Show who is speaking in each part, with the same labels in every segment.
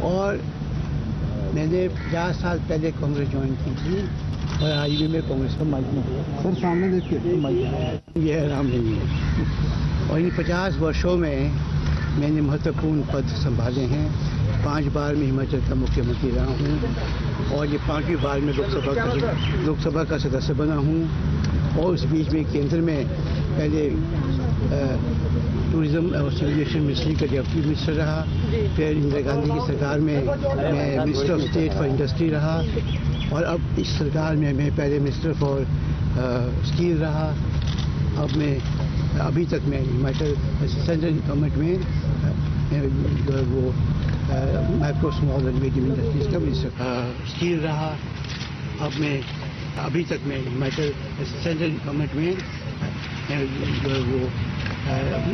Speaker 1: और मैंने 50 साल पहले कांग्रेस ज्वाइन की थी और आज भी मैं कांग्रेस का माइक हूँ।
Speaker 2: सर सामने देखिए माइक
Speaker 1: ये आराम नहीं है। और इन 50 वर्षों में मैंने महत्वपूर्ण पद संभाले हैं। 5 बार मैं हिमाचल का मुख्यमंत्री रहा हूँ और ये 5वीं बार मैं लोकसभा का सदस्य बना हूँ। और उस बीच में केंद्र में पहले टूरिज्म और सिविलाइजेशन मिनिस्ट्री का डिप्टी मिनिस्टर रहा। फिर इंदिरा गांधी की सरकार में मैं minister of state for industry रहा और अब इस सरकार में मैं पहले मिनिस्टर फॉर स्टील रहा। अब मैं अभी तक मैं हिमाचल सेंट्रल गवर्नमेंट में जो है वो micro small and medium industries का मिनिस्टर स्टील रहा। अब मैं अभी तक मैं हिमाचल सेंट्रल गवर्नमेंट में जो है वो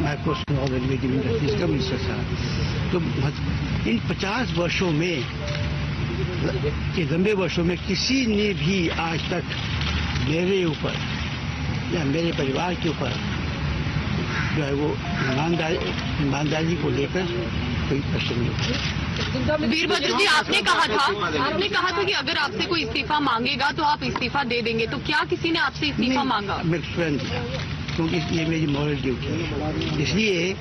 Speaker 1: micro small and medium industries का मिनिस्टर था। तो इन 50 वर्षों में के लंबे वर्षों में किसी ने भी आज तक मेरे ऊपर या मेरे परिवार के ऊपर जो है वो ईमानदारी को लेकर कोई प्रश्न नहीं उठा।
Speaker 3: वीरभद्र जी, आपने कहा था कि अगर आपसे कोई इस्तीफा मांगेगा तो आप इस्तीफा दे देंगे, तो क्या किसी ने आपसे इस्तीफा मांगा?
Speaker 1: मैं स्वयं दिया, क्योंकि ये मेरी मॉरल ड्यूटी है। इसलिए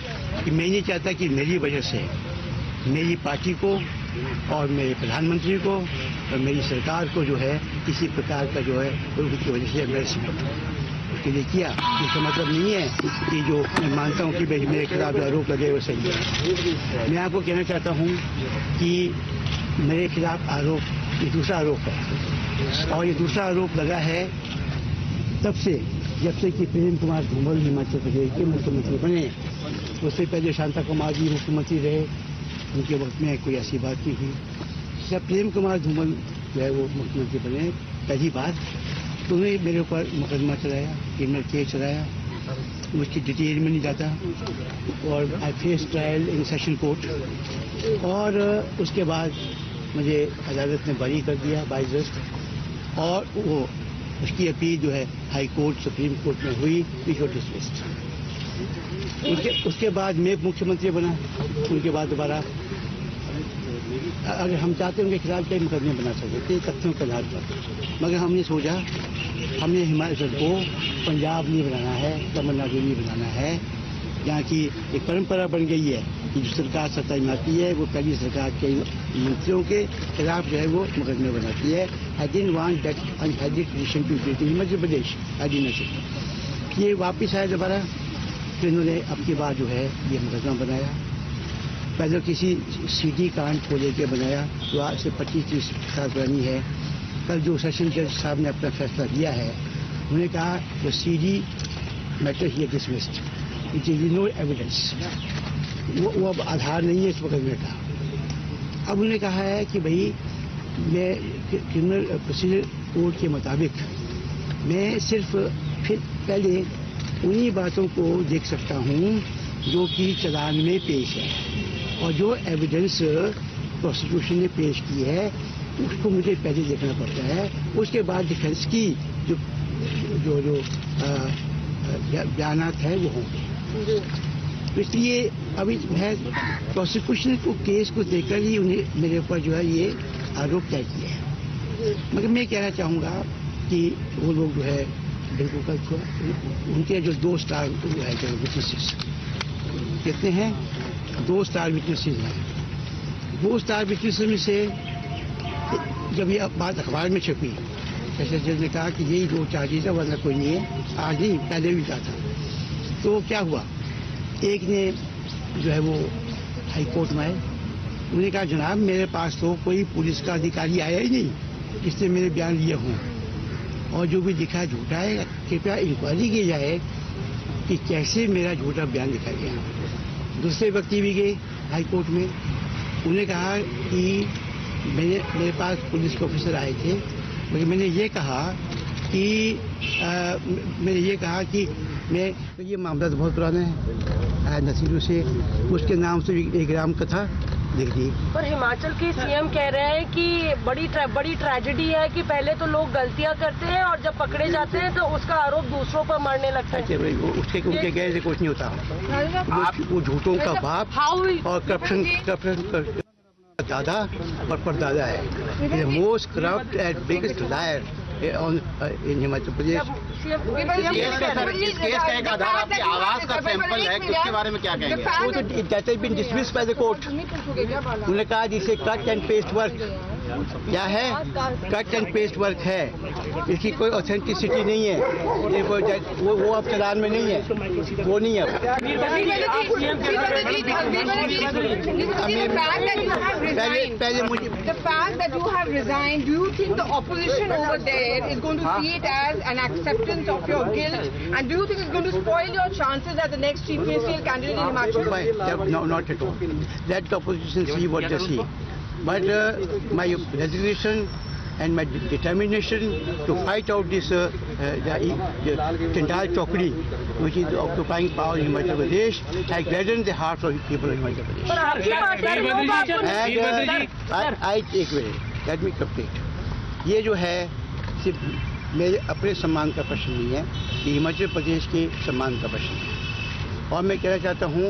Speaker 1: कि मैं नहीं चाहता कि मेरी वजह से मेरी पार्टी को और मेरे प्रधानमंत्री को और मेरी सरकार को जो है किसी प्रकार का जो है उनकी वजह से एम्बेरसमेंट उसके लिए किया। इसका मतलब नहीं है कि जो मैं मानता हूँ कि भाई मेरे खिलाफ आरोप लगे वो सही है। मैं आपको कहना चाहता हूँ कि मेरे खिलाफ आरोप ये दूसरा आरोप है और ये दूसरा आरोप लगा है तब से जब से कि प्रेम कुमार धूमल हिमाचल प्रदेश के मुख्यमंत्री बने। उससे पहले शांता कुमार जी मुख्यमंत्री रहे, उनके वक्त में कोई ऐसी बात नहीं हुई। जब प्रेम कुमार धूमल जो है वो मुख्यमंत्री बने पहली बार तो उन्होंने मेरे ऊपर मुकदमा चलाया, क्रिमिनल केस चलाया। उसकी डिटेल में नहीं जाता और I face trial in session court और उसके बाद मुझे अदालत ने बरी कर दिया बाय जस्ट और वो उसकी अपील जो है हाई कोर्ट सुप्रीम कोर्ट में हुई, विच वॉज डिसमिस्ड। उसके बाद मैं मुख्यमंत्री बना। उनके बाद दोबारा अगर हम चाहते उनके खिलाफ कई मुकदमे बना सकते थे तथ्यों के आधार पर, मगर हमने सोचा हमने हिमाचल को पंजाब नहीं बनाना है, तमिलनाडु नहीं बनाना है, जहाँ की एक परंपरा बन गई है कि जो सरकार सत्ता में आती है वो पहली सरकार के मंत्रियों के खिलाफ जो है वो मुकदमे बनाती है। I didn't want that unhealthy tradition to be Himachal Pradesh. I didn't want ये वापिस आया दोबारा। तो इन्होंने अब की बार जो है ये मुकदमा बनाया। पहले किसी सीडी कांड को लेकर बनाया तो आज से 25-30 साल पुरानी है। कल जो सेशन जज साहब ने अपना फैसला दिया है उन्होंने कहा जो सीडी मैटर ही dismissed, it is no evidence, वो अब आधार नहीं है इस मुकदमे का। अब उन्होंने कहा है कि भाई मैं क्रिमिनल प्रोसीजर कोड के मुताबिक मैं सिर्फ फिर पहले उन्हीं बातों को देख सकता हूँ जो कि चालान में पेश है और जो एविडेंस प्रोसिक्यूशन ने पेश की है उसको मुझे पहले देखना पड़ता है। उसके बाद डिफेंस की जो जो जो बयानात है वो होंगे। तो इसलिए अभी मैं प्रोसिक्यूशन को केस को देखकर ही उन्हें मेरे ऊपर जो है ये आरोप तय किए हैं। मगर मैं कहना चाहूँगा कि वो लोग जो है बिल्कुल कल उनके जो 2 स्टार जो है जो विटनेसेस कितने हैं, 2 स्टार विटनेसेस हैं। 2 स्टार विटनेसेस में से जब ये बात अखबार में छपी जैसे जज ने कहा कि यही 2 चार्जेज है वरना कोई नहीं है, आज नहीं पहले भी कहा था। तो क्या हुआ, एक ने जो है वो हाई कोर्ट में आए, उन्होंने कहा जनाब मेरे पास तो कोई पुलिस का अधिकारी आया ही नहीं जिससे मेरे बयान लिए हों और जो भी दिखा झूठा है, कृपया इंक्वायरी की जाए कि कैसे मेरा झूठा बयान लिखा गया। दूसरे व्यक्ति भी गए हाई कोर्ट में, उन्होंने कहा कि मेरे पास पुलिस के ऑफिसर आए थे, मगर मैंने ये कहा कि मैं तो ये मामला तो बहुत पुराना है, नसीरों से उसके नाम से एक राम कथा लिख दी।
Speaker 4: पर हिमाचल के सीएम कह रहे हैं कि बड़ी ट्रेजेडी है कि पहले तो लोग गलतियां करते हैं और जब पकड़े जाते हैं तो उसका आरोप दूसरों पर मरने लगता है।
Speaker 1: उसके उनके गैर से कुछ नहीं होता, वो झूठों का बाप और करप्शन दादा और परदादा है most corrupt and biggest liar in Himachal Pradesh.
Speaker 5: इस केस का एक आधार आपके आवास का सैंपल है, उसके बारे में क्या कहेंगे?
Speaker 1: वो तो that has been dismissed by the court. उन्होंने कहा जिसे कट एंड पेस्ट वर्क क्या है, कट एंड पेस्ट वर्क है, इसकी कोई ऑथेंटिसिटी नहीं है, ये वो अब चलान में नहीं है, वो नहीं है। पहले मुझे
Speaker 6: The fact that you have resigned, do you think the opposition over there is going to see it as an acceptance of your guilt, and do you think it's going to spoil your chances as the next chief ministerial candidate in Himachal Pradesh?
Speaker 1: No, not at all. Let the opposition see what they see. But my resignation and my determination to fight out this the entire chokri which is occupying power in Himachal Pradesh has gladdened the hearts of people in Himachal Pradesh. And I take away, let me complete. ये जो है सिर्फ मेरे अपने सम्मान का प्रश्न नहीं है, ये हिमाचल प्रदेश के सम्मान का प्रश्न है। और मैं कहना चाहता हूँ,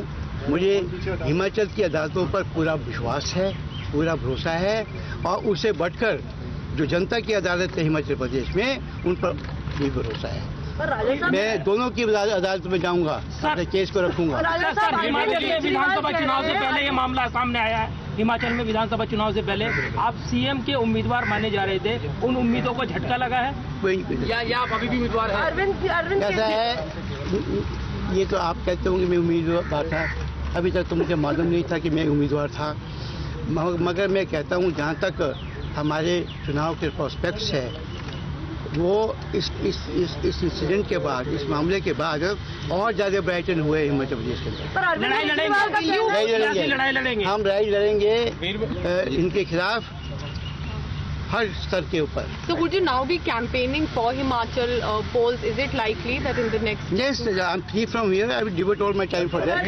Speaker 1: मुझे हिमाचल की अदालतों पर पूरा विश्वास है, पूरा भरोसा है, और उससे बढ़कर जो जनता की अदालत है हिमाचल प्रदेश में, उन पर भी भरोसा है। मैं दोनों की अदालत में जाऊंगा, अपने केस को रखूंगा।
Speaker 7: हिमाचल में विधानसभा चुनाव से पहले ये मामला सामने आया है। हिमाचल में विधानसभा चुनाव से पहले आप सीएम के उम्मीदवार माने जा रहे थे, उन उम्मीदों को झटका लगा है या आप अभी भी उम्मीदवार हैं?
Speaker 4: अरविंद
Speaker 1: कैसा है, ये तो आप कहते होंगे मैं उम्मीदवार था, अभी तक तो मुझे मालूम नहीं था कि मैं उम्मीदवार था। मगर मैं कहता हूँ, जहाँ तक हमारे चुनाव के प्रोस्पेक्ट्स है, वो इस इंसिडेंट के बाद, इस मामले के बाद और ज़्यादा ब्राइटन हुए हिमाचल प्रदेश के अंदर।
Speaker 7: लड़ाई लड़ेंगे,
Speaker 1: हम लड़ाई लड़ेंगे इनके खिलाफ हर स्तर के ऊपर।
Speaker 3: So would you now be campaigning for Himachal polls? Is it likely that in the next?
Speaker 1: Yes, I'm free from here. I will devote all my time for that.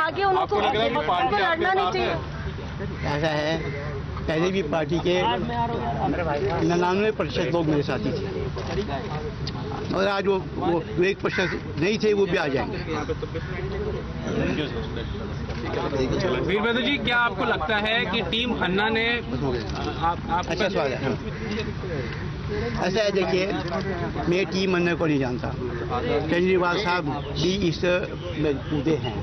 Speaker 4: आगे उनको लड़ना नहीं चाहिए।
Speaker 1: ऐसा है, पहले भी पार्टी के 99% लोग मेरे साथी थे, और आज वो 1% नहीं थे, वो भी आ जाएंगे।
Speaker 7: वीरभद्र जी, क्या आपको लगता है कि टीम अन्ना ने
Speaker 1: अच्छा सवाल है। ऐसा है, देखिए, मैं टीम अन्ना को नहीं जानता, केजरीवाल साहब भी इस में कूदे हैं।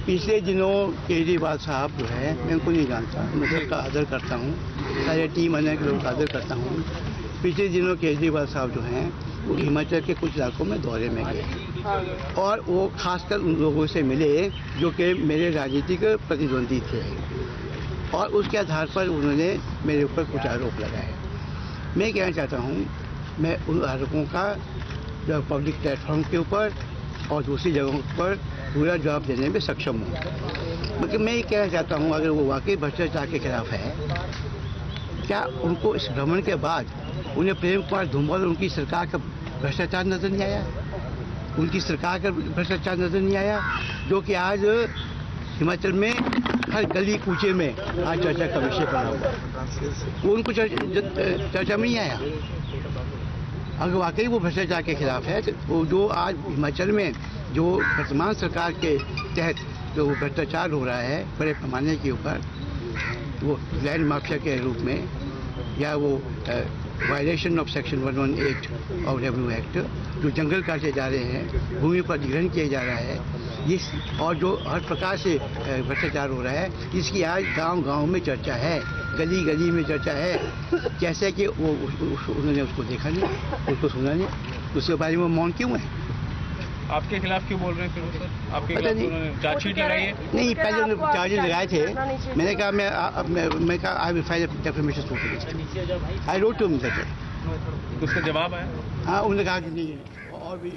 Speaker 1: पिछले दिनों केजरीवाल साहब जो है, मैं उनको नहीं जानता, मैं सबका आदर करता हूँ, सारे टीम अन्ना के लोगों का आदर करता हूँ। पिछले दिनों केजरीवाल साहब जो हैं, वो हिमाचल के कुछ इलाकों में दौरे में गए, और वो खासकर उन लोगों से मिले जो कि मेरे राजनीतिक प्रतिद्वंदी थे, और उसके आधार पर उन्होंने मेरे ऊपर कुछ आरोप लगाए। मैं कहना चाहता हूँ, मैं उन आरोपों का जो पब्लिक प्लेटफॉर्म के ऊपर और दूसरी जगहों पर पूरा जवाब देने में सक्षम हूँ। मतलब मैं ये कहना चाहता हूँ, अगर वो वाकई भ्रष्टाचार के खिलाफ है, क्या उनको इस भ्रमण के बाद उन्हें प्रेम कुमार धूमल और उनकी सरकार का भ्रष्टाचार नजर नहीं आया? उनकी सरकार का भ्रष्टाचार नजर नहीं आया, जो कि आज हिमाचल में हर गली कूचे में आज चर्चा का विषय बना हुआ, वो उनको चर्चा में नहीं आया। अगर वाकई वो भ्रष्टाचार के खिलाफ है, तो जो आज हिमाचल में जो वर्तमान सरकार के तहत जो भ्रष्टाचार हो रहा है बड़े पैमाने के ऊपर, वो लैंड माफिया के रूप में, या वो violation of section 118 of revenue act, जो जंगल काटे जा रहे हैं, भूमि पर अधिग्रहण किया जा रहा है, इस और जो हर प्रकार से भ्रष्टाचार हो रहा है, इसकी आज गांव-गांव में चर्चा है, गली-गली में चर्चा है। जैसे कि वो उन्होंने उसको देखा नहीं, उसको सुना नहीं, उसके बारे में मौन क्यों है?
Speaker 7: आपके खिलाफ क्यों बोल रहे हैं फिर सर? आपके खिलाफ चार्जशीट लगाई है?
Speaker 1: नहीं, पहले उन्होंने चार्जेस लगाए थे। मैंने कहा मैं कहा I will file defamation suit against. I wrote to him that.
Speaker 7: उसका जवाब आया?
Speaker 1: हाँ, उन्होंने कहा कि नहीं, और भी